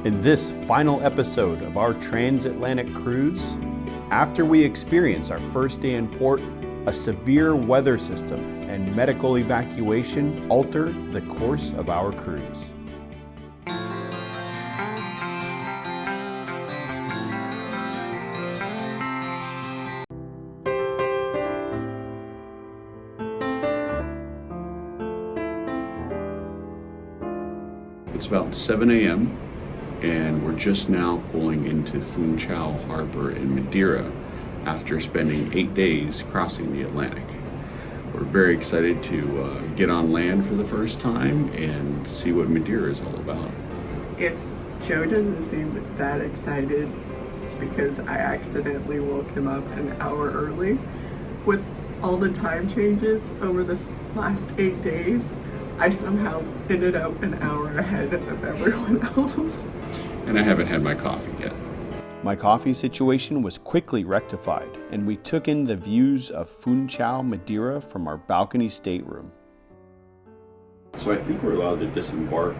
In this final episode of our transatlantic cruise, after we experience our first day in port, a severe weather system and medical evacuation alter the course of our cruise. It's about 7 a.m. and we're just now pulling into Funchal Harbor in Madeira after spending 8 days crossing the Atlantic. We're very excited to get on land for the first time and see what Madeira is all about. If Joe doesn't seem that excited, it's because I accidentally woke him up an hour early. With all the time changes over the last 8 days, I somehow ended up an hour ahead of everyone else. And I haven't had my coffee yet. My coffee situation was quickly rectified, and we took in the views of Funchal, Madeira from our balcony stateroom. So I think we're allowed to disembark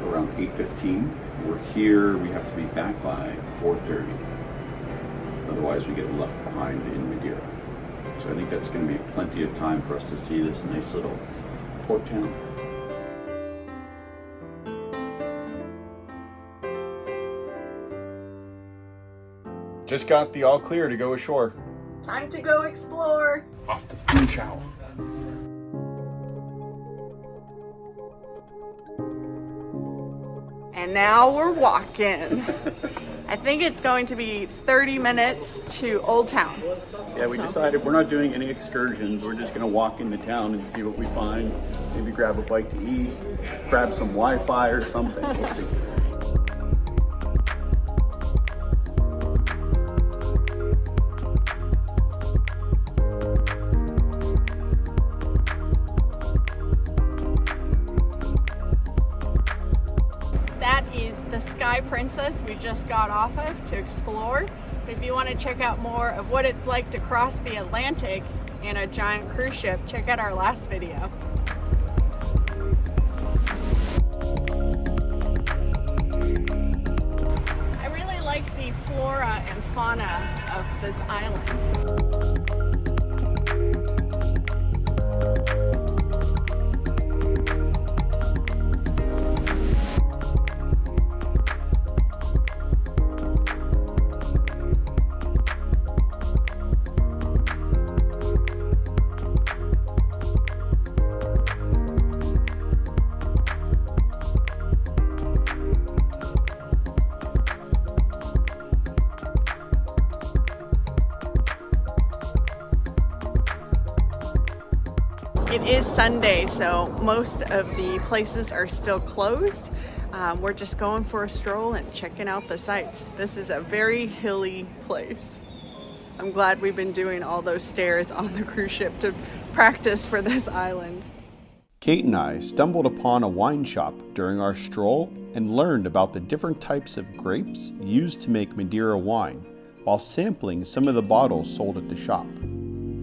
around 8:15. We're here, we have to be back by 4:30. Otherwise we get left behind in Madeira. So I think that's going to be plenty of time for us to see this nice little port town. Just got the all clear to go ashore. Time to go explore. Off to Funchal. And now we're walking. I think it's going to be 30 minutes to Old Town. Yeah, we decided we're not doing any excursions. We're just going to walk into town and see what we find. Maybe grab a bite to eat, grab some Wi-Fi or something. We'll see. That is the Sky Princess we just got off of to explore. If you want to check out more of what it's like to cross the Atlantic in a giant cruise ship, check out our last video. I really like the flora and fauna of this island. It is Sunday, so most of the places are still closed. We're just going for a stroll and checking out the sights. This is a very hilly place. I'm glad we've been doing all those stairs on the cruise ship to practice for this island. Kate and I stumbled upon a wine shop during our stroll and learned about the different types of grapes used to make Madeira wine while sampling some of the bottles sold at the shop.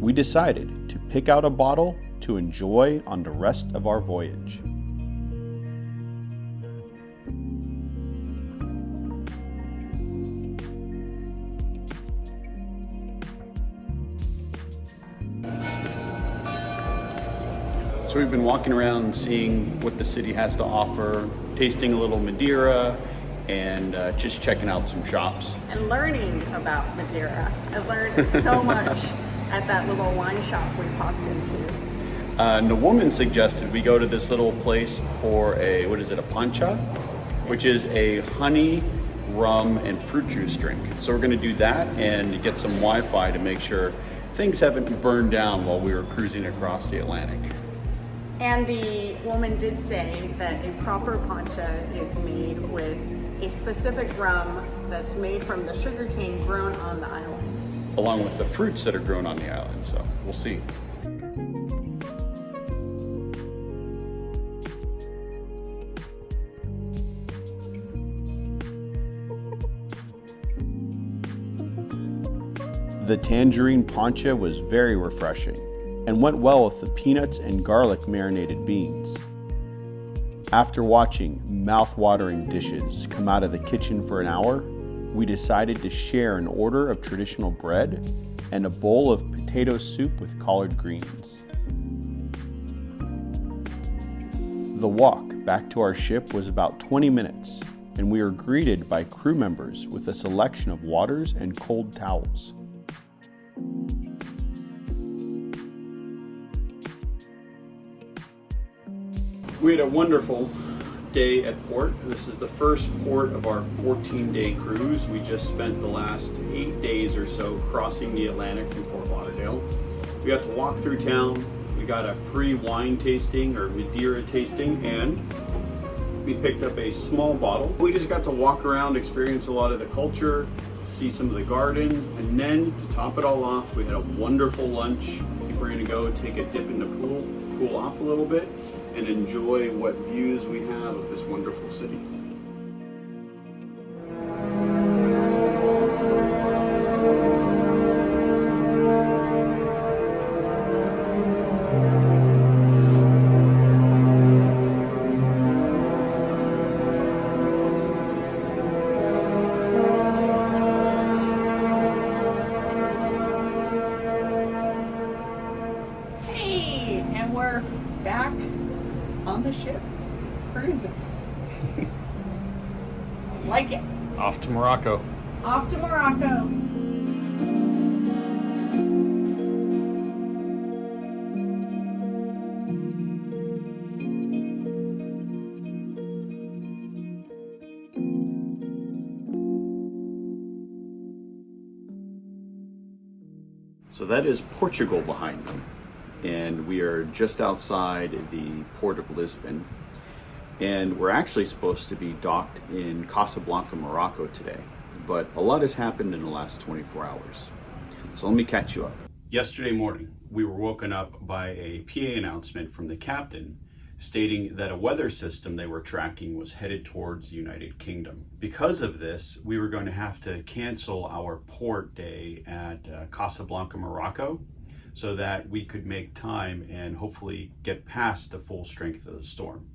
We decided to pick out a bottle to enjoy on the rest of our voyage. So we've been walking around seeing what the city has to offer, tasting a little Madeira, and just checking out some shops. And learning about Madeira. I learned so much at that little wine shop we popped into. And the woman suggested we go to this little place for a pancha, which is a honey, rum, and fruit juice drink. So we're gonna do that and get some Wi-Fi to make sure things haven't burned down while we were cruising across the Atlantic. And the woman did say that a proper pancha is made with a specific rum that's made from the sugarcane grown on the island. Along with the fruits that are grown on the island, so we'll see. The tangerine pancha was very refreshing and went well with the peanuts and garlic marinated beans. After watching mouth-watering dishes come out of the kitchen for an hour, we decided to share an order of traditional bread and a bowl of potato soup with collard greens. The walk back to our ship was about 20 minutes, and we were greeted by crew members with a selection of waters and cold towels. We had a wonderful day at port. This is the first port of our 14-day cruise. We just spent the last 8 days or so crossing the Atlantic from Fort Lauderdale. We got to walk through town. We got a free wine tasting or Madeira tasting, and we picked up a small bottle. We just got to walk around, experience a lot of the culture, see some of the gardens, and then to top it all off, we had a wonderful lunch. We're gonna go take a dip in the pool, cool off a little bit, and enjoy what views we have of this wonderful city. Hey, and we're back on the ship, cruising. Like it. Off to Morocco. Off to Morocco. So that is Portugal behind me, and we are just outside the port of Lisbon, and we're actually supposed to be docked in Casablanca, Morocco today, but a lot has happened in the last 24 hours. So let me catch you up. Yesterday morning, we were woken up by a PA announcement from the captain stating that a weather system they were tracking was headed towards the United Kingdom. Because of this, we were going to have to cancel our port day at Casablanca, Morocco, so that we could make time and hopefully get past the full strength of the storm.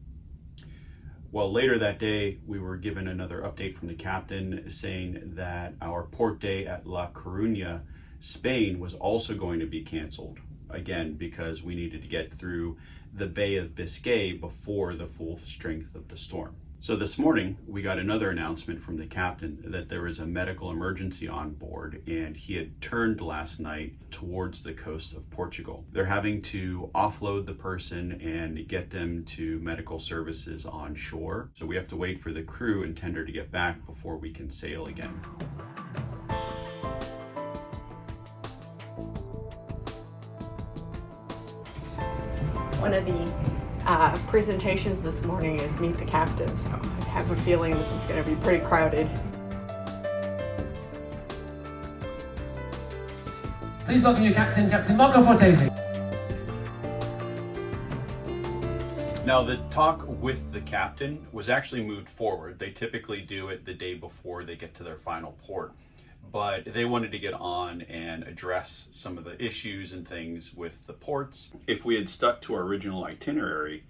Well, later that day, we were given another update from the captain saying that our port day at La Coruña, Spain, was also going to be canceled, again, because we needed to get through the Bay of Biscay before the full strength of the storm. So this morning, we got another announcement from the captain that there is a medical emergency on board, and he had turned last night towards the coast of Portugal. They're having to offload the person and get them to medical services on shore. So we have to wait for the crew and tender to get back before we can sail again. One of the presentations this morning is Meet the Captain, so I have a feeling this is going to be pretty crowded. Please welcome your captain, Captain Marco Fortesi. Now, the talk with the captain was actually moved forward. They typically do it the day before they get to their final port, but they wanted to get on and address some of the issues and things with the ports. If we had stuck to our original itinerary,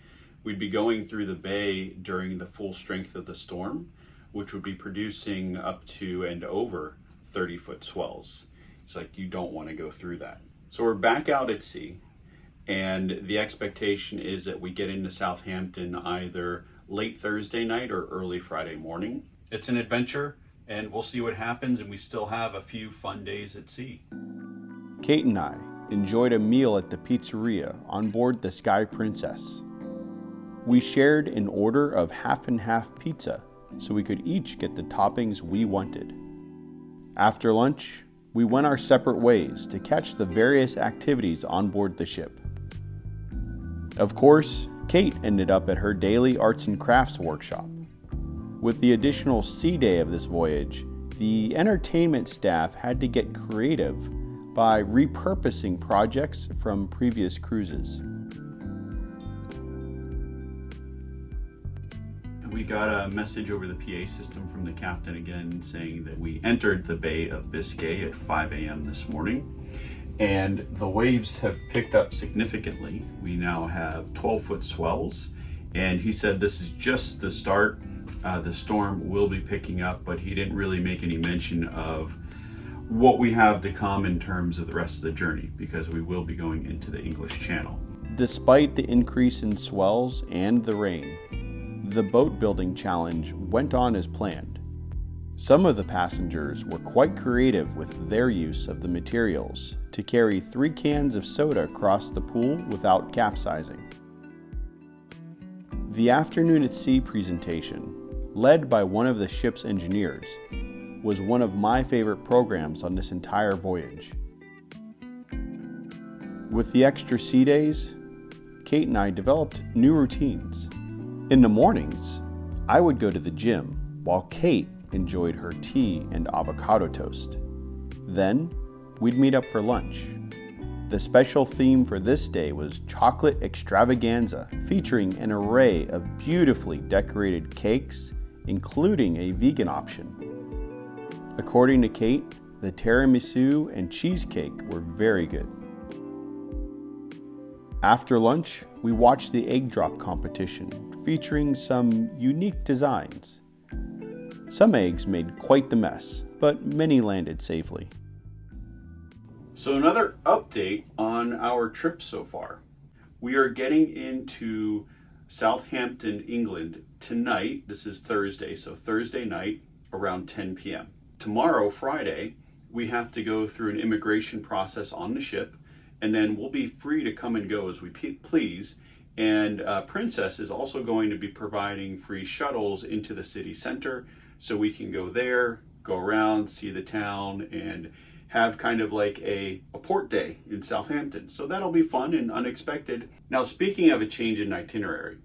we'd be going through the bay during the full strength of the storm, which would be producing up to and over 30-foot swells. It's like you don't want to go through that. So we're back out at sea, and the expectation is that we get into Southampton either late Thursday night or early Friday morning. It's an adventure, and we'll see what happens, and we still have a few fun days at sea. Kate and I enjoyed a meal at the pizzeria on board the Sky Princess. We shared an order of half and half pizza so we could each get the toppings we wanted. After lunch, we went our separate ways to catch the various activities on board the ship. Of course, Kate ended up at her daily arts and crafts workshop. With the additional sea day of this voyage, the entertainment staff had to get creative by repurposing projects from previous cruises. We got a message over the PA system from the captain again saying that we entered the Bay of Biscay at 5 a.m. this morning, and the waves have picked up significantly. We now have 12-foot swells, And he said this is just the start. The storm will be picking up, but he didn't really make any mention of what we have to come in terms of the rest of the journey, because we will be going into the English Channel. Despite the increase in swells and the rain, the boat building challenge went on as planned. Some of the passengers were quite creative with their use of the materials to carry 3 cans of soda across the pool without capsizing. The Afternoon at Sea presentation, led by one of the ship's engineers, was one of my favorite programs on this entire voyage. With the extra sea days, Kate and I developed new routines. In the mornings, I would go to the gym while Kate enjoyed her tea and avocado toast. Then, we'd meet up for lunch. The special theme for this day was Chocolate Extravaganza, featuring an array of beautifully decorated cakes, including a vegan option. According to Kate, the tiramisu and cheesecake were very good. After lunch, we watched the egg drop competition, featuring some unique designs. Some eggs made quite the mess, but many landed safely. So another update on our trip so far. We are getting into Southampton, England tonight. This is Thursday, so Thursday night around 10 p.m. Tomorrow, Friday, we have to go through an immigration process on the ship, and then we'll be free to come and go as we please. And Princess is also going to be providing free shuttles into the city center, so we can go there, go around, see the town, and have kind of like a port day in Southampton. So that'll be fun and unexpected. Now, speaking of a change in itinerary,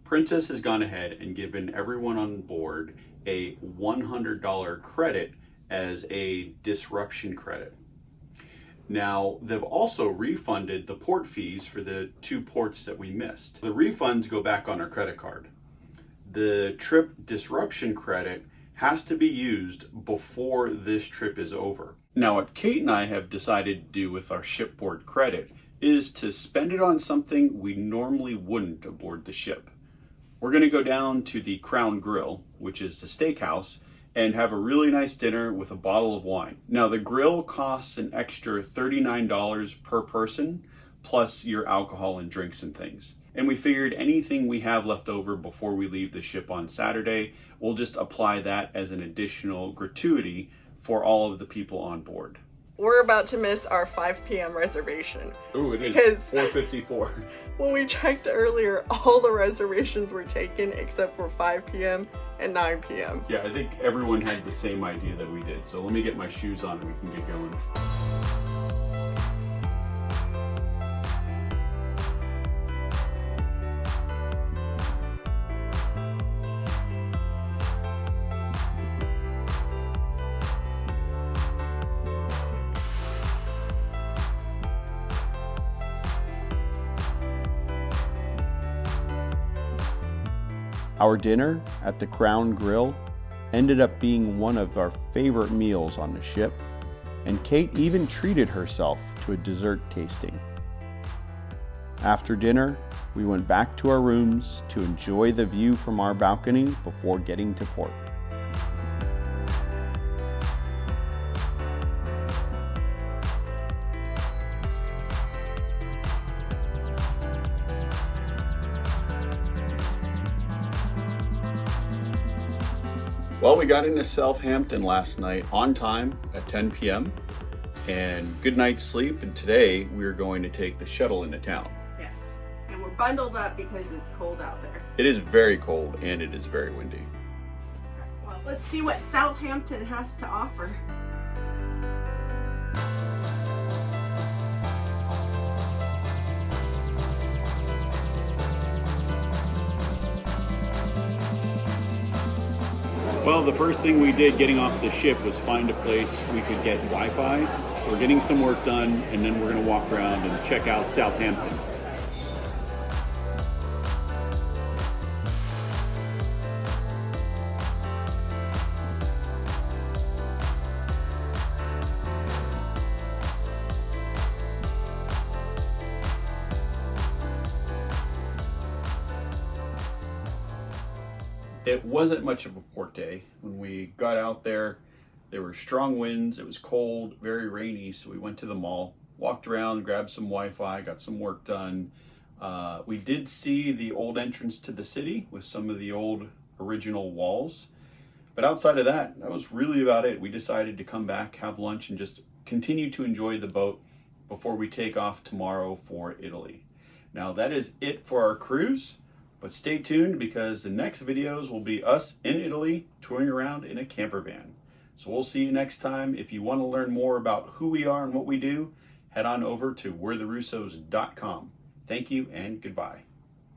Princess has gone ahead and given everyone on board a $100 credit as a disruption credit. Now, they've also refunded the port fees for the 2 ports that we missed. The refunds go back on our credit card. The trip disruption credit has to be used before this trip is over. Now, what Kate and I have decided to do with our shipboard credit is to spend it on something we normally wouldn't aboard the ship. We're going to go down to the Crown Grill, which is the steakhouse, and have a really nice dinner with a bottle of wine. Now, the grill costs an extra $39 per person, plus your alcohol and drinks and things. And we figured anything we have left over before we leave the ship on Saturday, we'll just apply that as an additional gratuity for all of the people on board. We're about to miss our 5 p.m. reservation. Ooh, it because is 4:54. When we checked earlier, all the reservations were taken except for 5 p.m. and 9 p.m. Yeah, I think everyone had the same idea that we did. So let me get my shoes on and we can get going. Our dinner at the Crown Grill ended up being one of our favorite meals on the ship, and Kate even treated herself to a dessert tasting. After dinner, we went back to our rooms to enjoy the view from our balcony before getting to port. Well, we got into Southampton last night on time at 10 p.m. and good night's sleep. And today we're going to take the shuttle into town. Yes, and we're bundled up because it's cold out there. It is very cold and it is very windy. Well, let's see what Southampton has to offer. Well, the first thing we did getting off the ship was find a place we could get Wi-Fi. So we're getting some work done, and then we're going to walk around and check out Southampton. It wasn't much of a port day. When we got out there, there were strong winds, it was cold, very rainy, so we went to the mall, walked around, grabbed some Wi-Fi, got some work done. We did see the old entrance to the city with some of the old original walls. But outside of that, that was really about it. We decided to come back, have lunch, and just continue to enjoy the boat before we take off tomorrow for Italy. Now that is it for our cruise, but stay tuned because the next videos will be us in Italy touring around in a camper van. So we'll see you next time. If you want to learn more about who we are and what we do, head on over to we'rtherussos.com. Thank you and goodbye.